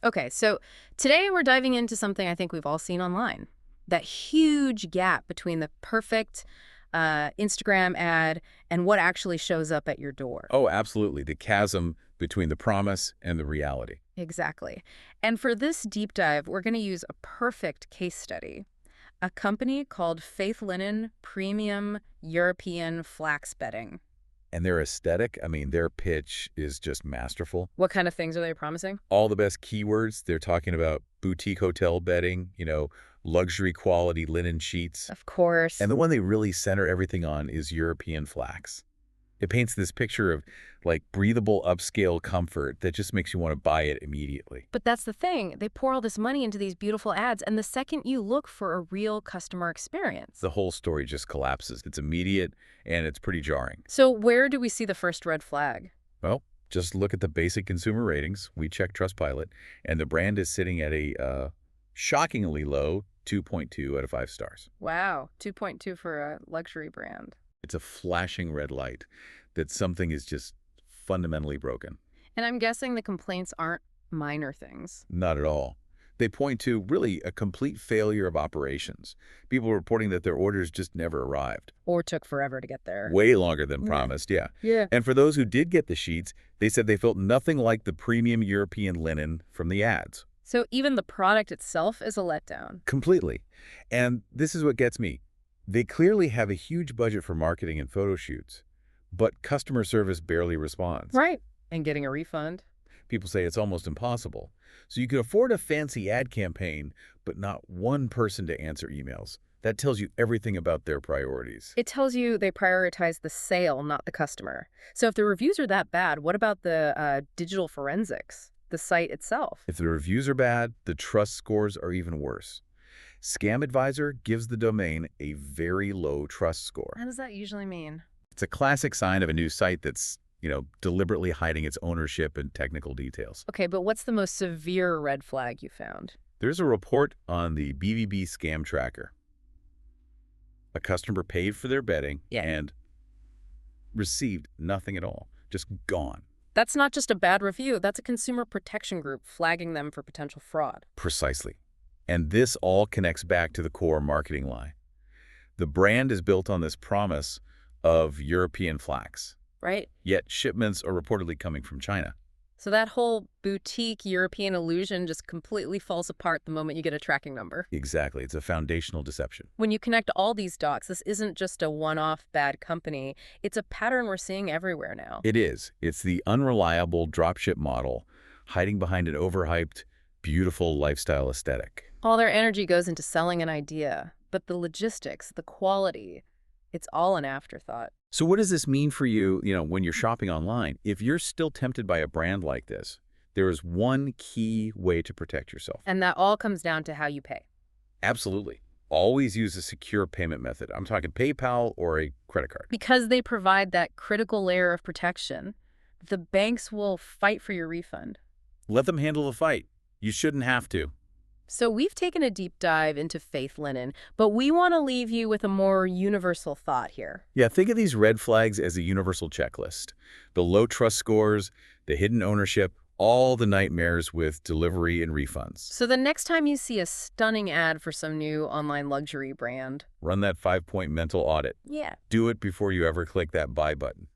Okay, so today we're diving into something I think we've all seen online. That huge gap between the perfect Instagram ad and what actually shows up at your door. Oh, absolutely. The chasm between the promise and the reality. Exactly. And for this deep dive, we're going to use a perfect case study. A company called Faith Linen Premium European Flax Bedding. And their aesthetic, I mean, their pitch is just masterful. What kind of things are they promising? All the best keywords. They're talking about boutique hotel bedding, luxury quality linen sheets. Of course. And the one they really center everything on is European flax. It paints this picture of like breathable upscale comfort that just makes you want to buy it immediately. But that's the thing. They pour all this money into these beautiful ads, and the second you look for a real customer experience. The whole story just collapses. It's immediate and it's pretty jarring. So where do we see the first red flag? Well, just look at the basic consumer ratings. We checked Trustpilot, and the brand is sitting at a shockingly low 2.2 out of 5 stars. Wow, 2.2 for a luxury brand. It's a flashing red light that something is just fundamentally broken. And I'm guessing the complaints aren't minor things. Not at all. They point to really a complete failure of operations. People reporting that their orders just never arrived. Or took forever to get there. Way longer than Yeah. promised, yeah. Yeah. And for those who did get the sheets, they said they felt nothing like the premium European linen from the ads. So even the product itself is a letdown. Completely. And this is what gets me. They clearly have a huge budget for marketing and photo shoots, but customer service barely responds. Right. And getting a refund. People say it's almost impossible. So you can afford a fancy ad campaign, but not one person to answer emails. That tells you everything about their priorities. It tells you they prioritize the sale, not the customer. So if the reviews are that bad, what about the digital forensics, the site itself? If the reviews are bad, the trust scores are even worse. Scam Advisor gives the domain a very low trust score. What does that usually mean? It's a classic sign of a new site that's, deliberately hiding its ownership and technical details. Okay, but what's the most severe red flag you found? There's a report on the BVB scam tracker. A customer paid for their bedding and received nothing at all, just gone. That's not just a bad review. That's a consumer protection group flagging them for potential fraud. Precisely. And this all connects back to the core marketing lie. The brand is built on this promise of European flax, Right? yet shipments are reportedly coming from China. So that whole boutique European illusion just completely falls apart the moment you get a tracking number. Exactly. It's a foundational deception. When you connect all these dots, this isn't just a one-off bad company. It's a pattern we're seeing everywhere now. It is. It's the unreliable dropship model hiding behind an overhyped, beautiful lifestyle aesthetic. All their energy goes into selling an idea, but the logistics, the quality, it's all an afterthought. So what does this mean for you, when you're shopping online? If you're still tempted by a brand like this, there is one key way to protect yourself. And that all comes down to how you pay. Absolutely. Always use a secure payment method. I'm talking PayPal or a credit card. Because they provide that critical layer of protection, the banks will fight for your refund. Let them handle the fight. You shouldn't have to. So we've taken a deep dive into Faith Linen, but we want to leave you with a more universal thought here. Yeah, think of these red flags as a universal checklist. The low trust scores, the hidden ownership, all the nightmares with delivery and refunds. So the next time you see a stunning ad for some new online luxury brand, Run that 5-point mental audit. yeah, Do it before you ever click that buy button.